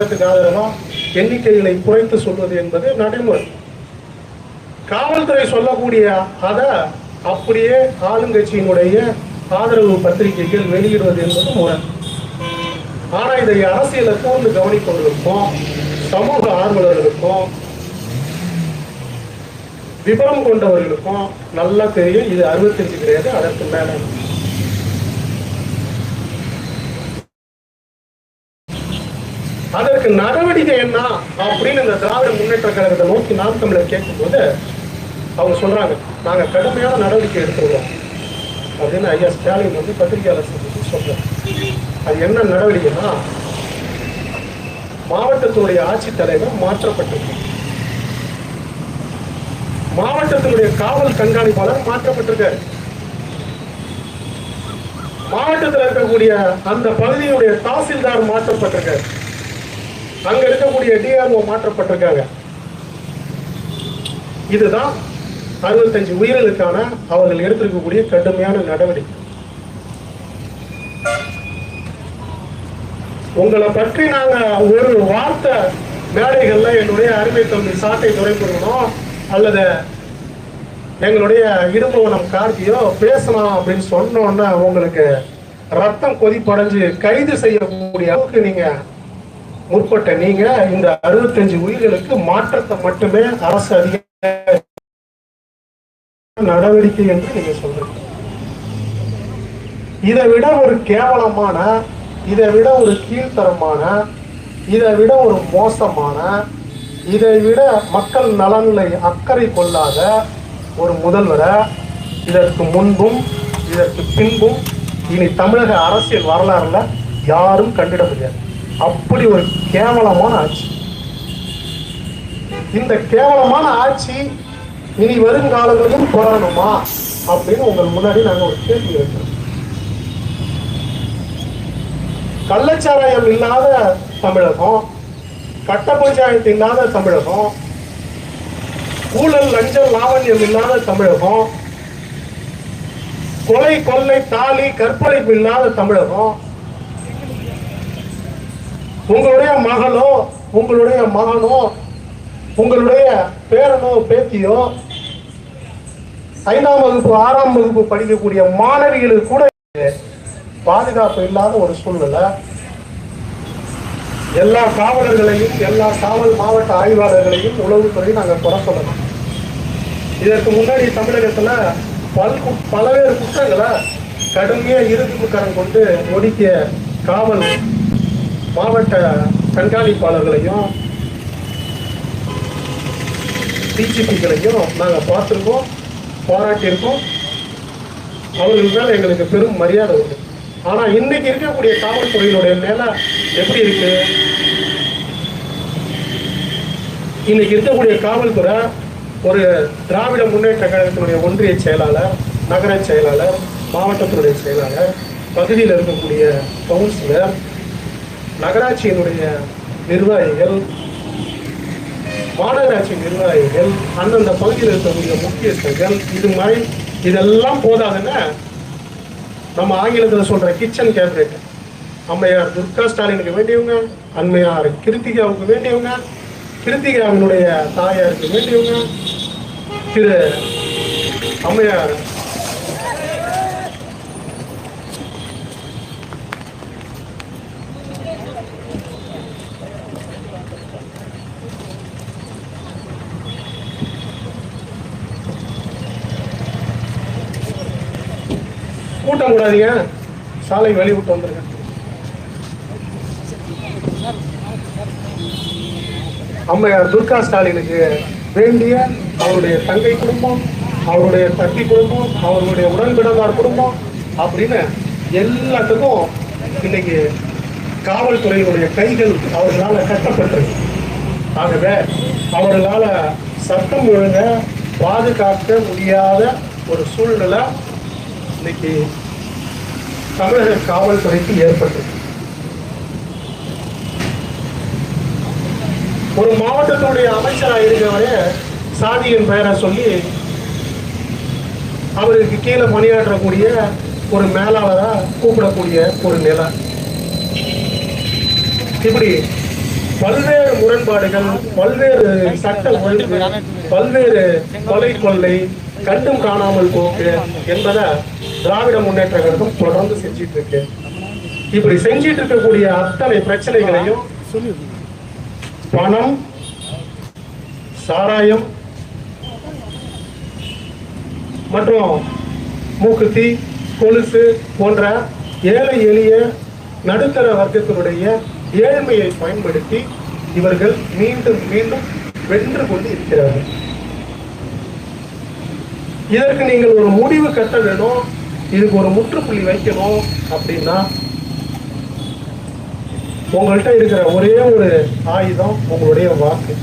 ஆதரவா எண்ணிக்கைகளை குறைத்து சொல்வது என்பது நடைமுறை. காவல்துறை சொல்லக்கூடிய அதை அப்படியே ஆளுங்கட்சியினுடைய ஆதரவு பத்திரிகைகள் வெளியிடுவது என்பது முறை. ஆனா இதை அரசியலை கூர்ந்து கவனிப்பவர்களுக்கும் சமூக ஆர்வலர்களுக்கும் விபரம் கொண்டவர்களுக்கும் நல்லா தெரியும் இது 65 கிடையாது, அதற்கு மேல. அதற்கு நடவடிக்கை என்ன அப்படின்னு இந்த திராவிட முன்னேற்ற கழகத்தை நோக்கி நாம் தமிழர் கேட்கும் போது அவங்க சொல்றாங்க, நாங்க கடுமையான நடவடிக்கை எடுத்துருவோம் அப்படின்னு ஐயா ஸ்டாலின் வந்து பத்திரிகையாளர் சொல்றாங்க. அது என்ன நடவடிக்கைன்னா, மாவட்டத்தினுடைய ஆட்சித்தலைவர் மாற்றப்பட்டிருக்கு, மாவட்டத்தினுடைய காவல் கண்காணிப்பாளர் மாற்றப்பட்டிருக்காரு, மாவட்டத்தில் இருக்கக்கூடிய அந்த பகுதியுடைய தாசில்தார் மாற்றப்பட்டிருக்காரு, அங்க இருக்கக்கூடிய டிஆர்ஓ மாற்றப்பட்டிருக்காங்க. இதுதான் 65 உயிர்களுக்கான அவர்கள் எடுத்திருக்கக்கூடிய கடுமையான நடவடிக்கை. உங்களை பற்றி நாங்க ஒரு வார்த்தை மேடைகள்ல என்னுடைய அருமை தம்பி சாட்டை துரைமுருகனோ அல்லது எங்களுடைய இடும்பவனம் கார்த்தியோ பேசலாம் அப்படின்னு சொன்னோன்னா உங்களுக்கு ரத்தம் கொதிப்படைஞ்சு கைது செய்யக்கூடிய அளவுக்கு நீங்க முற்பட்ட நீங்க இந்த 65 உயிர்களுக்கு மாற்றத்தை மட்டுமே அரசு அதிகார நடவடிக்கை என்று நீங்க சொல்றீங்க. இதை விட ஒரு கேவலமான, இதை விட ஒரு கீழ்த்தரமான, இதை விட ஒரு மோசமான, இதை விட மக்கள் நலன்களை அக்கறை கொள்ளாத ஒரு முதல்வரை இதற்கு முன்பும் இதற்கு பின்பும் இனி தமிழக அரசியல் வரலாறுல யாரும் கண்டிட முடியாது. அப்படி ஒரு கேவலமான ஆட்சி. இந்த கேவலமான ஆட்சி இனி வருங்காலங்களிலும் தொடரணுமா அப்படின்னு உங்கள் முன்னாடி நாங்கள் ஒரு கேள்வி வைக்கிறோம். கள்ளச்சாராயம் இல்லாத தமிழகம், கட்ட பஞ்சாயத்து இல்லாத தமிழகம், ஊழல் லஞ்சம் லாவண்யம் இல்லாத தமிழகம், கொலை கொள்ளை தாலி கற்பழிப்பு இல்லாத தமிழகம், உங்களுடைய மகளோ உங்களுடைய மகனோ உங்களுடைய பேரனோ பேத்தியோ 5ஆம் வகுப்பு 6ஆம் வகுப்பு படிக்கக்கூடிய மாணவிகளுக்கு கூட பாதுகாப்பு இல்லாத ஒரு சூழ்நிலை. எல்லா காவலர்களையும் எல்லா காவல் மாவட்ட ஆய்வாளர்களையும் உளவுத்துறை நாங்கள் குறை சொல்லலாம். இதற்கு முன்னாடி தமிழகத்துல பல்வேறு குற்றங்களை கடுமையா இறுதி கரம் கொண்டு ஒடுக்கிய காவல் மாவட்ட கண்காணிப்பாளர்களையும் டிஜிபிகளையும் நாங்கள் பார்த்துருக்கோம், பாராட்டியிருக்கோம். அவர்கள் மேல எங்களுக்கு பெரும் மரியாதை உண்டு. ஆனா இன்னைக்கு இருக்கக்கூடிய காவல்துறையினுடைய நிலை எப்படி இருக்கு? இன்னைக்கு இருக்கக்கூடிய காவல்துறை ஒரு திராவிட முன்னேற்ற கழகத்தினுடைய ஒன்றிய செயலாளர், நகர செயலாளர், மாவட்டத்தினுடைய செயலாளர், பகுதியில் இருக்கக்கூடிய கவுன்சிலர், நகராட்சியினுடைய நிர்வாகிகள், மாநகராட்சி நிர்வாகிகள், அந்தந்த பகுதியில் இருக்கக்கூடிய முக்கியஸ்தர்கள், இதெல்லாம் போதாதுன்னு நம்ம ஆங்கிலத்தில் சொல்ற கிச்சன் கேபினெட் அம்மையார் துர்கா ஸ்டாலினுக்கு வேண்டியவங்க, அம்மையார் கிருத்திகாவுக்கு வேண்டியவங்க, கிருத்திகாவினுடைய தாயாருக்கு வேண்டியவங்க, திரு அம்மையார் கூட்டம் கூடாதீங்க, சாலை வழி விட்டு வந்துருங்க. அம்மையார் துர்கா ஸ்டாலினுக்கு வேண்டிய அவருடைய தங்கை குடும்பம், அவருடைய தட்டி குடும்பம், அவருடைய உடன்பிறந்தார் குடும்பம் அப்படின்னு எல்லாத்துக்கும் இன்னைக்கு காவல்துறையினுடைய கைகள் அவர்களால் கட்டப்பட்டிருக்கு. ஆகவே அவர்களால் சட்டம் ஒழுங்க பாதுகாக்க முடியாத ஒரு சூழ்நிலை இன்னைக்கு தமிழக காவல்துறைக்கு ஏற்பட்டது. ஒரு மாவட்டத்தினுடைய அமைச்சராக இருக்கிறவரே சாதியின் பெயரை சொல்லி அவருக்கு கீழே பணியாற்றக்கூடிய ஒரு மேலாளராக கூப்பிடக்கூடிய ஒரு நிலை. இப்படி பல்வேறு முரண்பாடுகள், பல்வேறு சட்ட ஒழுங்கு, பல்வேறு கொலை கொள்ளை, கண்டும் காணாமல் போக்கு என்பதை திராவிட முன்னேற்ற கழகம் தொடர்ந்து செஞ்சிட்டு இருக்கு. இப்படி செஞ்சிட்டு இருக்கக்கூடிய அத்தனை பிரச்சனைகளையும் பணம், சாராயம் மற்றும் மூக்குத்தி, கொலுசு போன்ற ஏழை எளிய நடுத்தர வர்க்கத்தினுடைய ஏழ்மையை பயன்படுத்தி இவர்கள் மீண்டும் மீண்டும் வென்று கொண்டு இருக்கிறார்கள். இதற்கு நீங்கள் ஒரு முடிவு கட்ட வேணும், இதுக்கு ஒரு முற்றுப்புள்ளி வைக்கணும் அப்படின்னா உங்கள்கிட்ட இருக்கிற ஒரே ஒரு ஆயுதம் உங்களுடைய வாக்கு.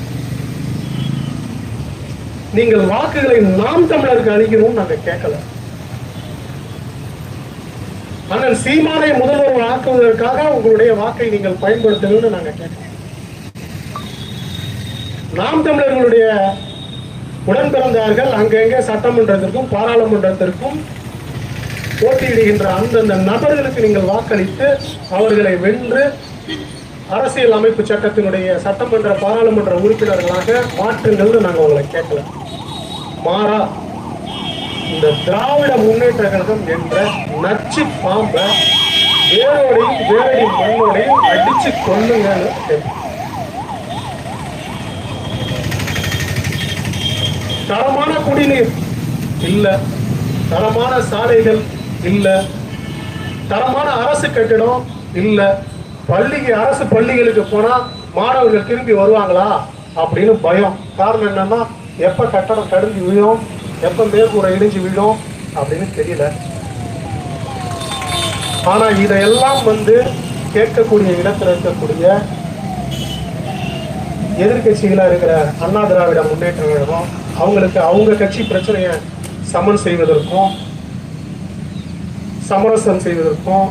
நீங்கள் வாக்குகளை நாம் தமிழருக்கு அளிக்கணும்னு நாங்க கேட்கல. அண்ணன் சீமானை முதல்வர் ஆக்குவதற்காக உங்களுடைய வாக்கை நீங்கள் பயன்படுத்தணும்னு நாங்க கேட்கிறோம். நாம் தமிழர்களுடைய உடன் பிறந்தார்கள் அங்கங்கே சட்டமன்றத்திற்கும் பாராளுமன்றத்திற்கும் போட்டியிடுகின்ற அந்தந்த நபர்களுக்கு நீங்கள் வாக்களித்து அவர்களை வென்று அரசியல் அமைப்பு சட்டத்தினுடைய சட்டமன்ற பாராளுமன்ற உறுப்பினர்களாக மாற்றுங்கள் நாங்கள் உங்களை கேட்கல. மாறா இந்த திராவிட முன்னேற்ற கழகம் என்ற நச்சு பாம்பை வேரோடையும் வேரடி மண்ணோடையும் அடிச்சு கொள்ளுங்க. தரமான குடிநீர் இல்ல, தரமான சாலைகள் இல்ல, தரமான அரசு கட்டிடம் இல்ல. அரசு பள்ளிகளுக்கு போனா மாணவர்கள் திரும்பி வருவாங்களா அப்படின்னு பயம். காரணம் என்னன்னா எப்ப கட்டடம் தடுஞ்சு விழும், எப்ப மேற்கூரை இடிஞ்சு விழும் அப்படின்னு தெரியல. ஆனா இதையெல்லாம் கேட்கக்கூடிய இடத்துல இருக்கக்கூடிய எதிர்கட்சிகளா இருக்கிற அண்ணா திராவிட முன்னேற்ற கழகம் அவங்களுக்கு அவங்க கட்சி பிரச்சனையை சமன் செய்வதற்கும் சமரசம் செய்வதற்கும்